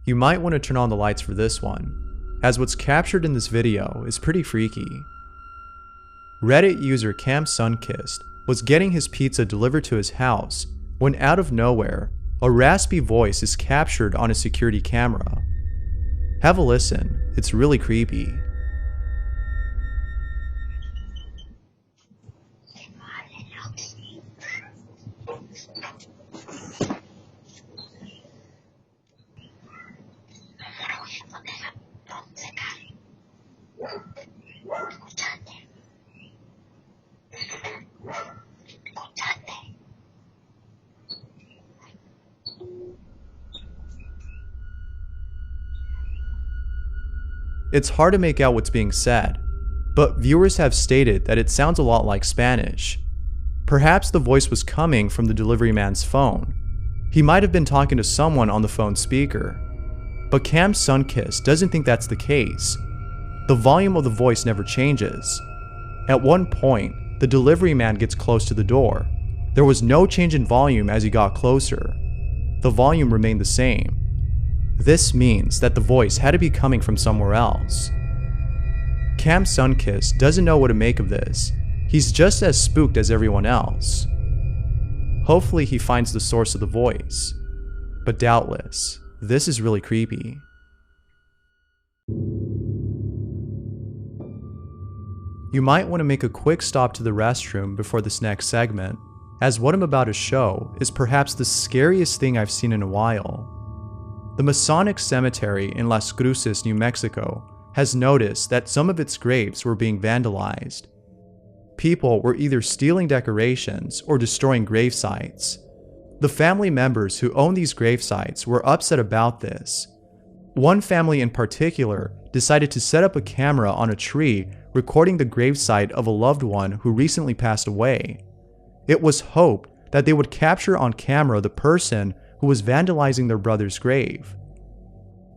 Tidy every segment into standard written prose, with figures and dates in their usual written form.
You might want to turn on the lights for this one, as what's captured in this video is pretty freaky. Reddit user Cam Sunkist was getting his pizza delivered to his house when out of nowhere, a raspy voice is captured on a security camera. Have a listen, it's really creepy. It's hard to make out what's being said, but viewers have stated that it sounds a lot like Spanish. Perhaps the voice was coming from the delivery man's phone. He might have been talking to someone on the phone speaker. But Cam Sunkist doesn't think that's the case. The volume of the voice never changes. At one point, the delivery man gets close to the door. There was no change in volume as he got closer. The volume remained the same. This means that the voice had to be coming from somewhere else. Cam Sunkist doesn't know what to make of this. He's just as spooked as everyone else. Hopefully he finds the source of the voice. But doubtless, this is really creepy. You might want to make a quick stop to the restroom before this next segment, as what I'm about to show is perhaps the scariest thing I've seen in a while. The Masonic Cemetery in Las Cruces, New Mexico, has noticed that some of its graves were being vandalized. People were either stealing decorations or destroying grave sites. The family members who own these grave sites were upset about this. One family in particular decided to set up a camera on a tree recording the gravesite of a loved one who recently passed away. It was hoped that they would capture on camera the person who was vandalizing their brother's grave.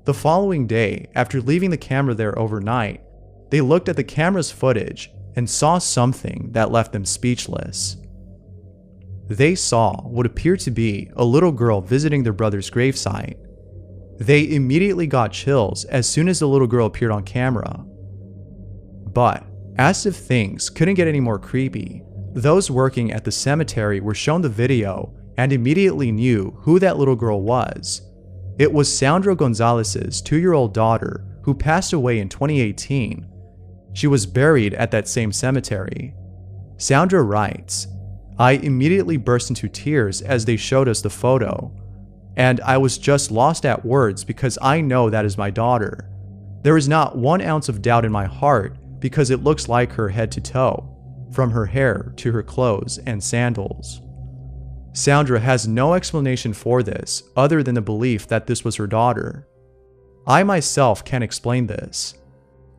The following day, after leaving the camera there overnight, they looked at the camera's footage and saw something that left them speechless. They saw what appeared to be a little girl visiting their brother's gravesite. They immediately got chills as soon as the little girl appeared on camera. But, as if things couldn't get any more creepy, those working at the cemetery were shown the video and immediately knew who that little girl was. It was Sandra Gonzalez's 2-year-old daughter who passed away in 2018. She was buried at that same cemetery. Sandra writes, "I immediately burst into tears as they showed us the photo, and I was just lost at words because I know that is my daughter. There is not 1 ounce of doubt in my heart because it looks like her head to toe, from her hair to her clothes and sandals." Sandra has no explanation for this other than the belief that this was her daughter. I myself can't explain this.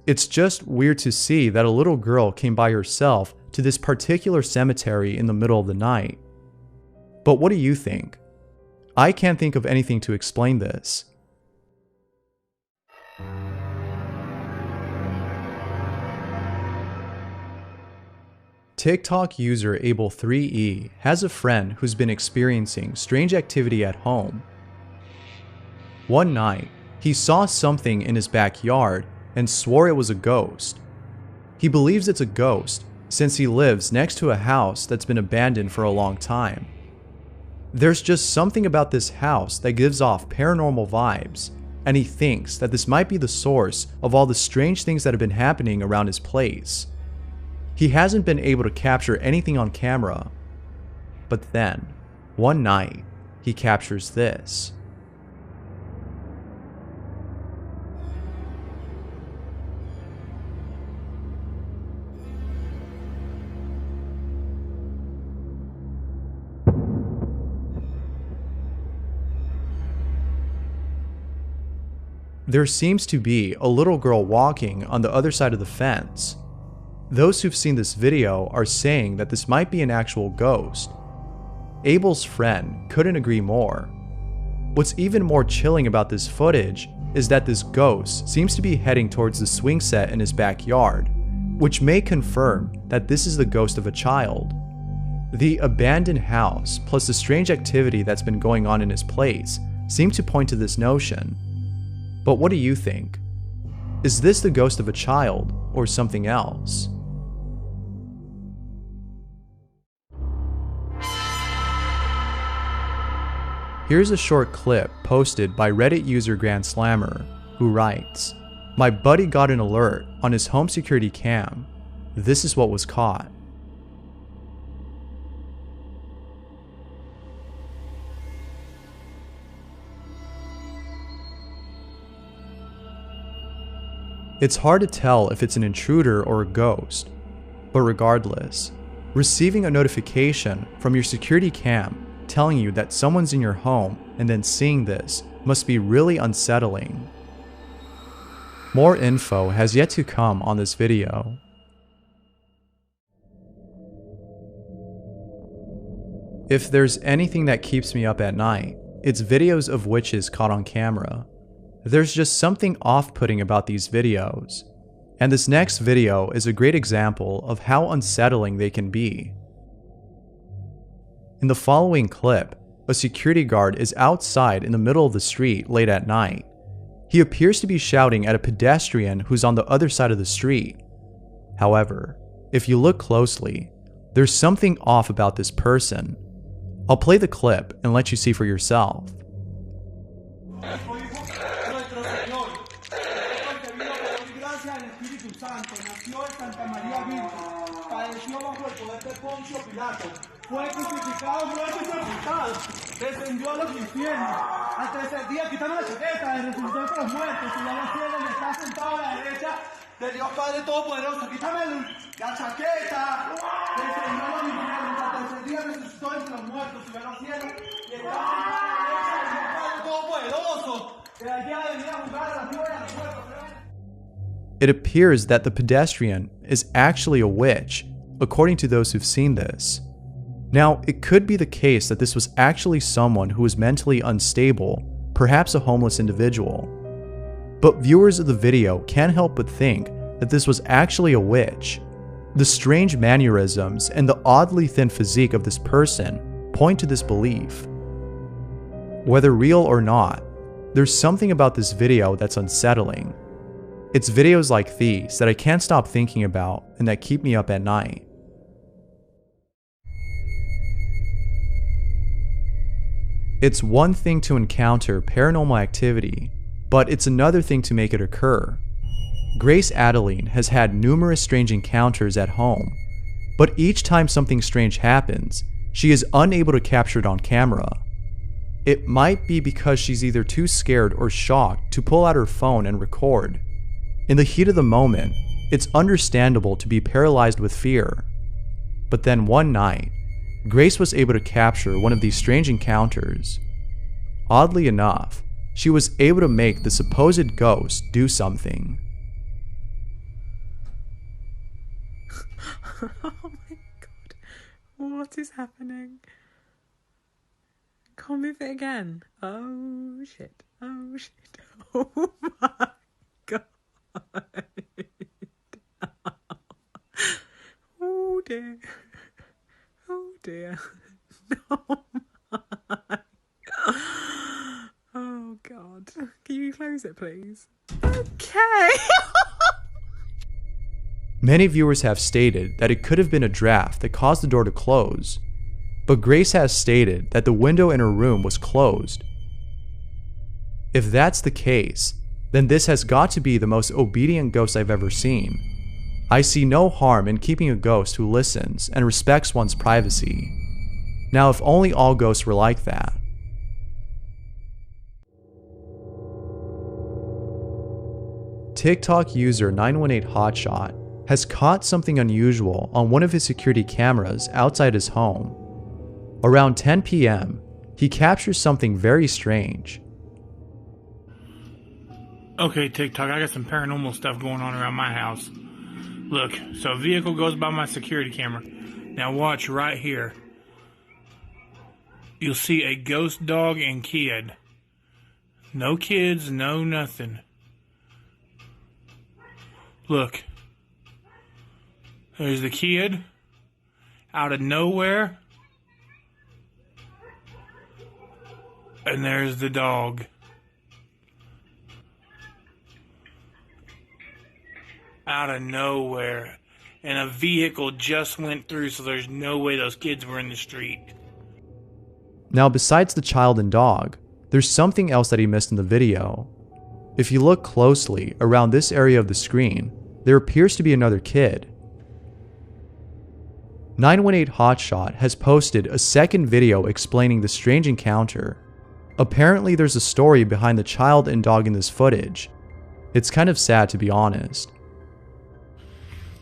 It's just weird to see that a little girl came by herself to this particular cemetery in the middle of the night. But what do you think? I can't think of anything to explain this. TikTok user Able3E has a friend who's been experiencing strange activity at home. One night, he saw something in his backyard and swore it was a ghost. He believes it's a ghost since he lives next to a house that's been abandoned for a long time. There's just something about this house that gives off paranormal vibes, and he thinks that this might be the source of all the strange things that have been happening around his place. He hasn't been able to capture anything on camera, but then, one night, he captures this. There seems to be a little girl walking on the other side of the fence. Those who've seen this video are saying that this might be an actual ghost. Abel's friend couldn't agree more. What's even more chilling about this footage is that this ghost seems to be heading towards the swing set in his backyard, which may confirm that this is the ghost of a child. The abandoned house plus the strange activity that's been going on in his place seem to point to this notion. But what do you think? Is this the ghost of a child or something else? Here's a short clip posted by Reddit user Grand Slammer, who writes, "My buddy got an alert on his home security cam. This is what was caught." It's hard to tell if it's an intruder or a ghost, but regardless, receiving a notification from your security cam telling you that someone's in your home and then seeing this must be really unsettling. More info has yet to come on this video. If there's anything that keeps me up at night, it's videos of witches caught on camera. There's just something off-putting about these videos, and this next video is a great example of how unsettling they can be. In the following clip, a security guard is outside in the middle of the street late at night. He appears to be shouting at a pedestrian who's on the other side of the street. However, if you look closely, there's something off about this person. I'll play the clip and let you see for yourself. Fue crucificado, muerto y sepultado. Descendió a los infiernos. Al tercer día, quitando la chaqueta, resucitó entre los muertos. Subió a los cielos y está sentado a la derecha de Dios Padre Todopoderoso. Quítame la chaqueta. Descendió a los infiernos. Al tercer día resucitó entre los muertos. Subió a los cielos y está sentado a la derecha de Dios Padre Todopoderoso. De allá venía a jugar a las vivas y a los muertos. It appears that the pedestrian is actually a witch, according to those who've seen this. Now, it could be the case that this was actually someone who was mentally unstable, perhaps a homeless individual. But viewers of the video can't help but think that this was actually a witch. The strange mannerisms and the oddly thin physique of this person point to this belief. Whether real or not, there's something about this video that's unsettling. It's videos like these that I can't stop thinking about and that keep me up at night. It's one thing to encounter paranormal activity, but it's another thing to make it occur. Grace Adeline has had numerous strange encounters at home, but each time something strange happens, she is unable to capture it on camera. It might be because she's either too scared or shocked to pull out her phone and record. In the heat of the moment, it's understandable to be paralyzed with fear. But then one night, Grace was able to capture one of these strange encounters. Oddly enough, she was able to make the supposed ghost do something. Oh my god, what is happening? Can't move it again. Oh shit, oh shit, oh my god. Oh dear. Oh dear. Oh my. Oh god. Can you close it please? Okay. Many viewers have stated that it could have been a draft that caused the door to close, but Grace has stated that the window in her room was closed. If that's the case, then this has got to be the most obedient ghost I've ever seen. I see no harm in keeping a ghost who listens and respects one's privacy. Now, if only all ghosts were like that. TikTok user 918hotshot has caught something unusual on one of his security cameras outside his home. Around 10 p.m., he captures something very strange. Okay, TikTok, I got some paranormal stuff going on around my house. Look, so a vehicle goes by my security camera. Now watch right here. You'll see a ghost dog and kid. No kids, no nothing. Look. There's the kid. Out of nowhere. And there's the dog. out of nowhere. And a vehicle just went through, so there's no way those kids were in the street. Now, besides the child and dog, there's something else that he missed in the video. If you look closely around this area of the screen, there appears to be another kid. 918 Hotshot has posted a second video explaining the strange encounter. Apparently, there's a story behind the child and dog in this footage. It's kind of sad, to be honest.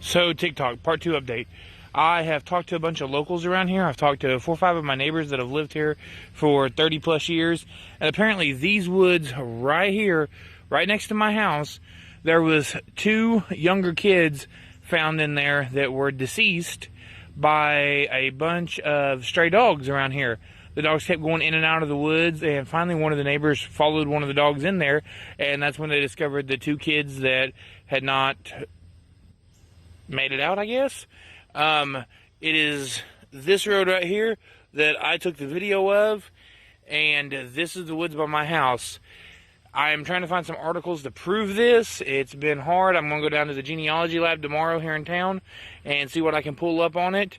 So, TikTok, part 2 update. I have talked to a bunch of locals around here. I've talked to 4 or 5 of my neighbors that have lived here for 30 plus years. And apparently these woods right here, right next to my house, there was 2 younger kids found in there that were deceased by a bunch of stray dogs around here. The dogs kept going in and out of the woods, and finally one of the neighbors followed one of the dogs in there, and that's when they discovered the 2 kids that had not made it out, I guess. It is this road right here that I took the video of, and this is the woods by my house. I'm trying to find some articles to prove this. It's been hard. I'm going to go down to the genealogy lab tomorrow here in town and see what I can pull up on it.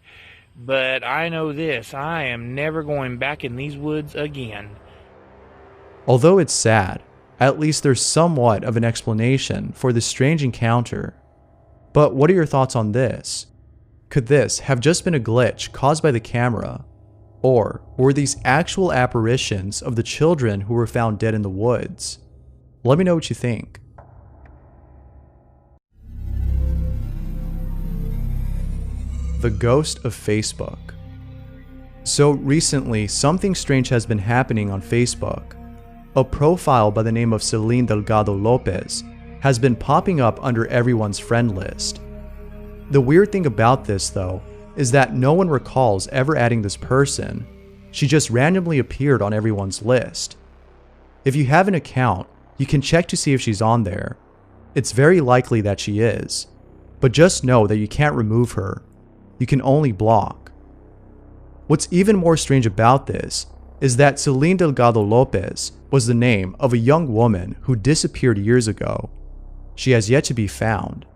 But I know this, I am never going back in these woods again. Although it's sad, at least there's somewhat of an explanation for this strange encounter. But what are your thoughts on this? Could this have just been a glitch caused by the camera? Or were these actual apparitions of the children who were found dead in the woods? Let me know what you think. The ghost of Facebook. So recently, something strange has been happening on Facebook. A profile by the name of Celine Delgado Lopez has been popping up under everyone's friend list. The weird thing about this, though, is that no one recalls ever adding this person. She just randomly appeared on everyone's list. If you have an account, you can check to see if she's on there. It's very likely that she is, but just know that you can't remove her. You can only block. What's even more strange about this is that Celine Delgado Lopez was the name of a young woman who disappeared years ago. She has yet to be found.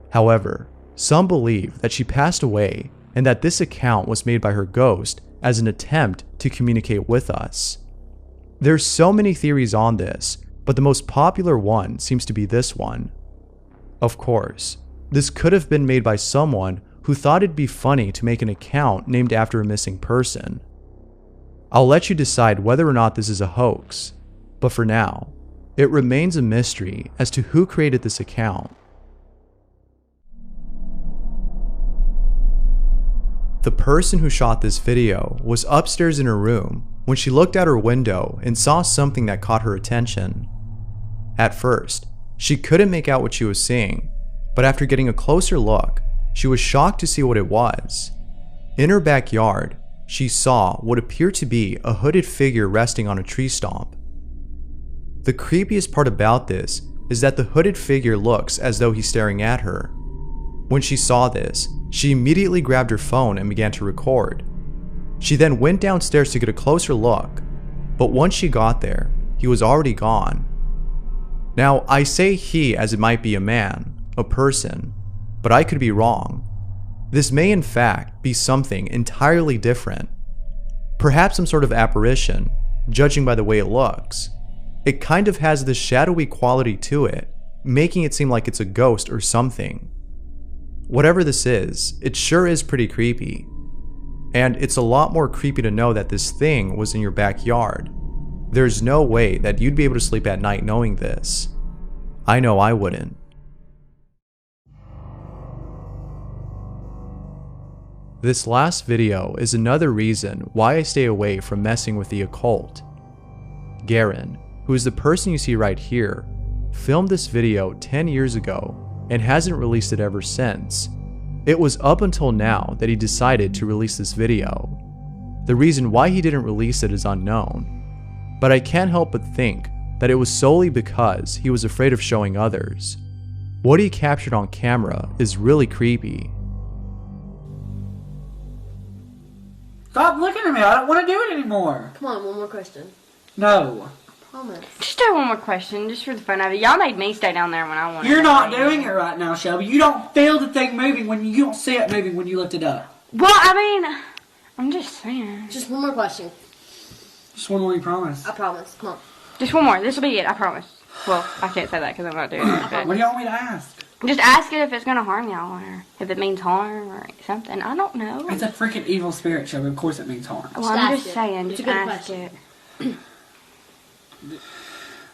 However, some believe that she passed away and that this account was made by her ghost as an attempt to communicate with us. There's so many theories on this, but the most popular one seems to be this one. Of course, this could have been made by someone who thought it'd be funny to make an account named after a missing person. I'll let you decide whether or not this is a hoax, but for now, it remains a mystery as to who created this account. The person who shot this video was upstairs in her room when she looked out her window and saw something that caught her attention. At first, she couldn't make out what she was seeing, but after getting a closer look, she was shocked to see what it was. In her backyard, she saw what appeared to be a hooded figure resting on a tree stump. The creepiest part about this is that the hooded figure looks as though he's staring at her. When she saw this, she immediately grabbed her phone and began to record. She then went downstairs to get a closer look, but once she got there, he was already gone. Now, I say he as it might be a man, a person, but I could be wrong. This may in fact be something entirely different. Perhaps some sort of apparition, judging by the way it looks. It kind of has this shadowy quality to it, making it seem like it's a ghost or something. Whatever this is, it sure is pretty creepy. And it's a lot more creepy to know that this thing was in your backyard. There's no way that you'd be able to sleep at night knowing this. I know I wouldn't. This last video is another reason why I stay away from messing with the occult. Garen, who is the person you see right here, filmed this video 10 years ago and hasn't released it ever since. It was up until now that he decided to release this video. The reason why he didn't release it is unknown, but I can't help but think that it was solely because he was afraid of showing others. What he captured on camera is really creepy. Stop looking at me. I don't want to do it anymore. Come on, one more question. No. Promise. Just do one more question, just for the fun of it. Y'all made me stay down there when I wanted. You're not doing it right now, Shelby. You don't feel the thing moving when you don't see it moving when you lift it up. Well, I mean, I'm just saying. Just one more question. Just one more, you promise. I promise. Come on. Just one more. This will be it. I promise. Well, I can't say that because I'm not doing it. But What do y'all want me to ask? just ask it if it's gonna harm y'all or if it means harm or something. I don't know. It's a freaking evil spirit, Shelby. Of course it means harm. Well, I'm ask just it. saying. It's a Just good ask question. it.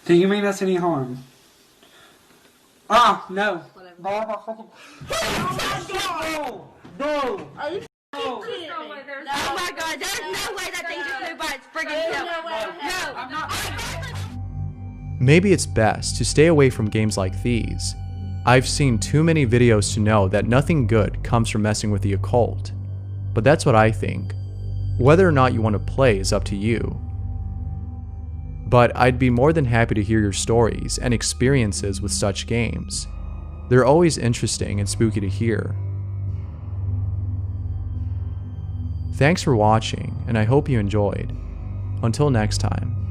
Do you mean us any harm? Ah, no. Whatever. No. Oh my God! There's no way that thing just flew by its friggin' self. No. Maybe it's best to stay away from games like these. I've seen too many videos to know that nothing good comes from messing with the occult. But that's what I think. Whether or not you want to play is up to you. But I'd be more than happy to hear your stories and experiences with such games. They're always interesting and spooky to hear. Thanks for watching, and I hope you enjoyed. Until next time.